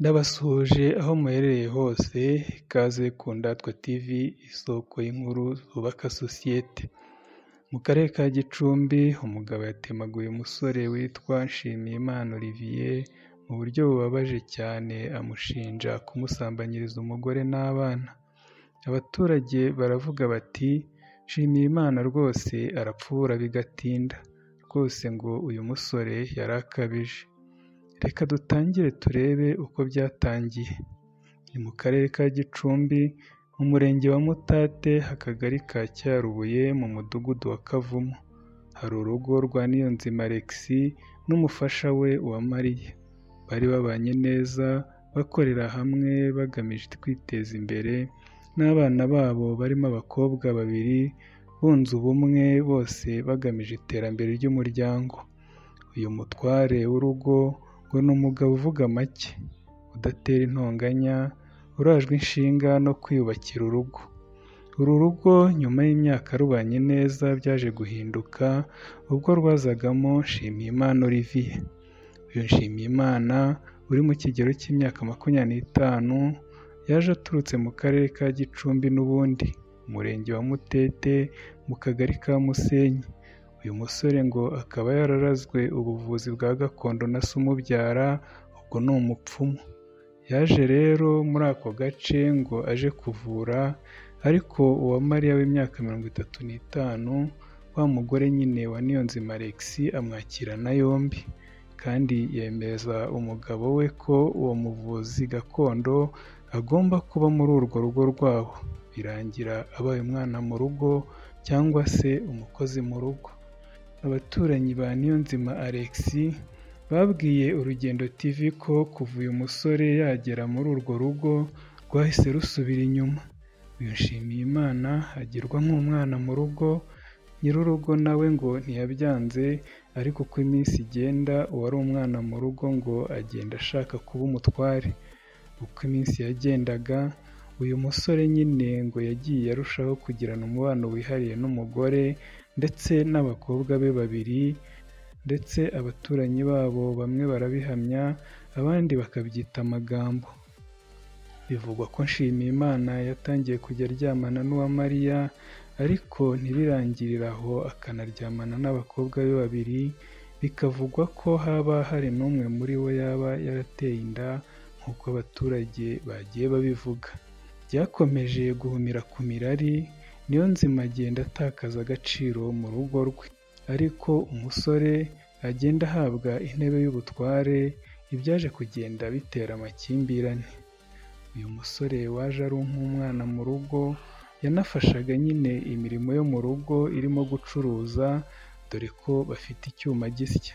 Ndabasuhuje aho muherereye hose, ikaze ku Ndatwa TV, isoko y'inkuru zubaka sosiyete. Mu karere ka Gicumbi, umugabo yatemaguye umusore witwa Nshimiyimana Olivier mu buryo bubabaje cyane, amushinja kumusambanyiriza umugore n'abana. Abaturage baravuga bati Nshimiyimana rwose arapfura bigatinda, rwose ngo uyu musore yari akabije. Reka dutangire turebe uko byatangiye. Ni mu karere ka Gicumbi, mu murenge wa Mutate, akagari ka Cyarubuye, mu mudugudu wa Kavumu. Hari urugo rwa Niyonzima Alexis n'umufasha we Uwamariya. Bari babanye neza, bakorera hamwe bagamije kwiteza imbere, n'abana babo barimo abakobwa babiri, bunze ubumwe, bose bagamije iterambere ry'umuryango. Uyu mutware w'urugo ngo ni umugabo uvuga make, udatera intonganya, urajwe inshinga no kwiyubakira urugo. Uru rugo nyuma y'imyaka rubanye neza byaje guhinduka ubwo rwazagamo Nshimiyimana Olivier. Uyu Nshimiyimana uri mu kigero cy'imyaka 25 yaje aturutse mu karere ka Gicumbi n'ubundi, umurenge wa Mutete, mu kagari ka Musenyi. Uyu musore ngo akaba yararazwe ubuvuzi bwa gakondo na se umubyara, ubwo ni umupfumu. Yaje rero muri ako gace ngo aje kuvura, ariko Uwamariya w'imyaka 35, wa mugore nyine wa Niyonzima Alexis, amwakirana yombi kandi yemeza umugabo we ko uwo muvuzi gakondo agomba kuba muri urwo rugo rwabo. Birangira abaye umwana mu rugo cyangwa se umukozi mu rugo. Abaturanyi ba Niyonzima Alexis babwiye Urugendo TV ko kuva uyu musore yagera muri urwo rugo rwahise rusubira inyuma. Uyu Nshimiyimana agirwa nk'umwana mu rugo, nyir'urugo nawe ngo ntiyabyanze, ariko uko iminsi igenda uwari umwana mu rugo ngo agenda ashaka kuba umutware. Uko iminsi yagendaga, uyu musore nyine ngo yagiye arushaho kugirana umubano wihariye n'umugore ndetse n'abakobwa be babiri, ndetse abaturanyi babo bamwe barabihamya, abandi bakabyita amagambo. Bivugwa ko Nshimiyimana yatangiye kujya aryamana n'Uwamariya, ariko ntibirangirire aho, akanaryamana n'abakobwa be babiri, bikavugwa ko haba hari n'umwe muri bo yaba yarateye inda nk'uko abaturage bagiye babivuga. Byakomeje guhumira ku mirari, Niyonzima agenda atakaza agaciro mu rugo rwe, ariko umusore agenda ahabwa intebe y'ubutware, ibyaje kugenda bitera amakimbirane. Uyu musore waje ari nk'umwana mu rugo, yanafashaga nyine imirimo yo mu rugo irimo gucuruza, dore ko bafite icyuma gisya.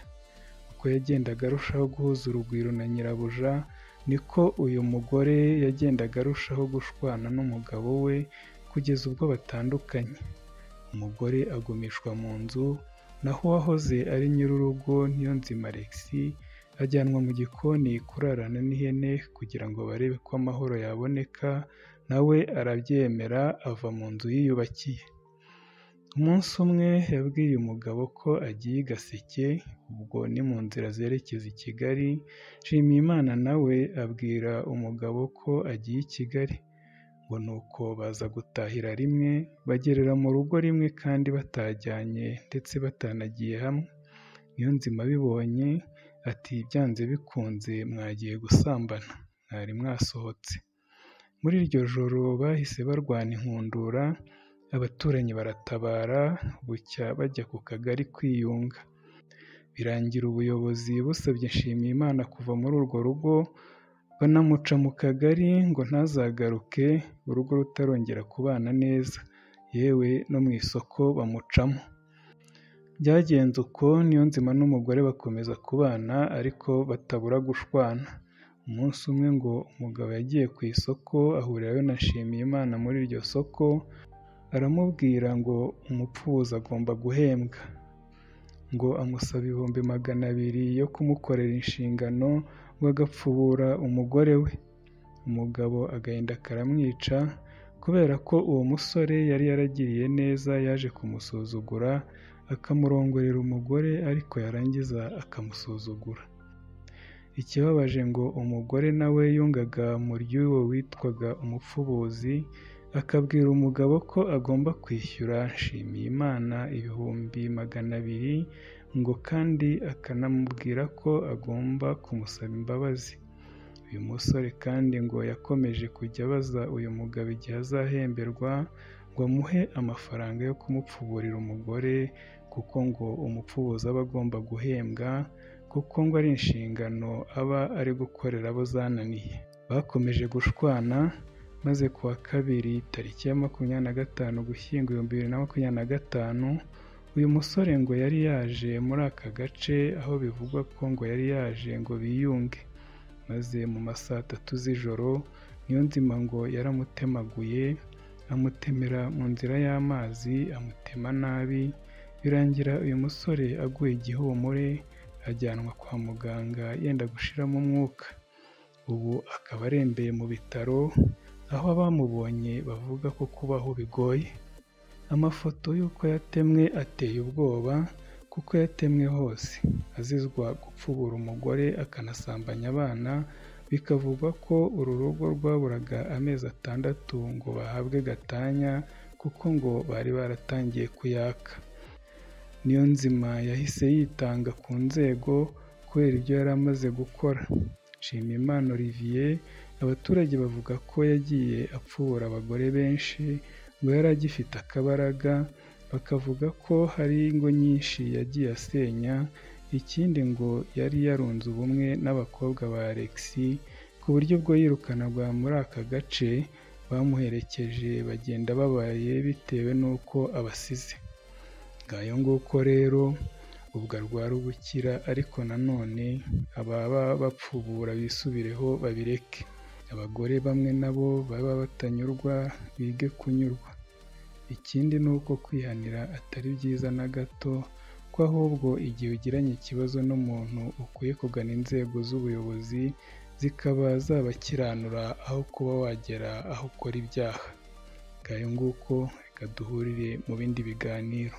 Uko yagendaga arushaho guhuza urugwiro na nyirabuja, niko uyu mugore yagendaga arushaho gushwana n'umugabo we, kugeza ubwo batandukanye. Umugore agumishwa mu nzu, naho uwahoze ari nyir'urugo Niyonzima Alexis ajyanwa mu gikoni kurarana n'ihene kugira ngo barebe ko amahoro yaboneka, nawe arabyemera, ava mu nzu yiyubakiye. Umunsi umwe yabwiye umugabo ko agiye i Gaseke, ubwo ni mu nzira zerekeza i Kigali. Nshimiyimana nawe abwira umugabo ko agiye i Kigali, ngo nuko baza gutahira rimwe, bagerera mu rugo rimwe kandi batajyanye ndetse batanagiye hamwe. Niyonzima abibonye ati byanze bikunze mwagiye gusambana, mwari mwasohotse. Muri iryo joro bahise barwana inkundura, abaturanyi baratabara, bucya bajya ku kagari kwiyunga. Birangira ubuyobozi busabye Nshimiyimana kuva muri urwo rugo, banamuca mu kagari ngo ntazagaruke, urugo rutarongera kubana neza, yewe no mu isoko bamucamo. Byagenze uko, Niyonzima n'umugore bakomeza kubana, ariko batabura gushwana. Umunsi umwe ngo umugabo yagiye ku isoko, ahurirayo na Nshimiyimana muri iryo soko, aramubwira ngo umupfubuzi agomba guhembwa, ngo amusaba 200,000 yo kumukorera inshingano, ngo agapfubura umugore we. Umugabo agahinda karamwica, kubera ko uwo musore yari yaragiriye neza, yaje kumusuzugura, akamurongorera umugore, ariko yarangiza akamusuzugura. Ikibabaje ngo umugore nawe yungaga mu ry'uwo witwaga umupfubuzi, akabwira umugabo ko agomba kwishyura Nshimiyimana ibihumbi 200 ngo kandi akanamubwira ko agomba kumusaba imbabazi. Uyu musore kandi ngo yakomeje kujya abaza uyu mugabo igihe azahemberwa ngo amuhe amafaranga yo kumupfuburira umugore, kuko ngo umupfubuzi aba agomba guhembwa kuko ngo ari inshingano aba ari gukorera abo zananiye. Bakomeje gushwana maze ku wa kabiri tariki ya 25 Ugushyingo 2025, uyu musore ngo yari yaje muri aka gace aho bivugwa ko ngo yari yaje ngo biyunge, maze mu ma saa 3 z'ijoro Niyonzima ngo yaramutemaguye, amutemera mu nzira y'amazi, amutema nabi, birangira uyu musore aguye igihumure, ajyanwa kwa muganga yenda gushiramo umwuka. Ubu akaba arembeye mu bitaro, aho abamubonye bavuga ko kubaho bigoye. Amafoto y'uko yatemwe ateye ubwoba, kuko yatemwe hose azizwa gupfubura umugore akanasambanya abana, bikavugwa ko uru rugo rwaburaga amezi 6 ngo bahabwe gatanya, kuko ngo bari baratangiye kuyaka. Niyonzima yahise yitanga ku nzego kubera ibyo yari amaze gukora. Nshimiyimana Olivier, abaturage bavuga ko yagiye apfubura abagore benshi ngo yari agifite akabaraga, bakavuga ko hari ingo nyinshi yagiye asenya. Ikindi ngo yari yarunze ubumwe n'abakobwa ba Alexis, ku buryo ubwo yirukanagwa muri aka gace bamuherekeje bagenda babaye bitewe n'uko abasize. Ngayo nguko rero, ubwo arwara ubukira, ariko nanone ababa bapfubura bisubireho babireke. Abagore bamwe nabo baba batanyurwa bige kunyurwa. Ikindi ni uko kwihanira atari byiza na gato, ko ahubwo igihe ugiranye ikibazo n'umuntu ukwiye kugana inzego z'ubuyobozi zikaba zabakiranura aho kuba wagera aho ukora ibyaha. Ngayo nguko, reka duhurire mu bindi biganiro.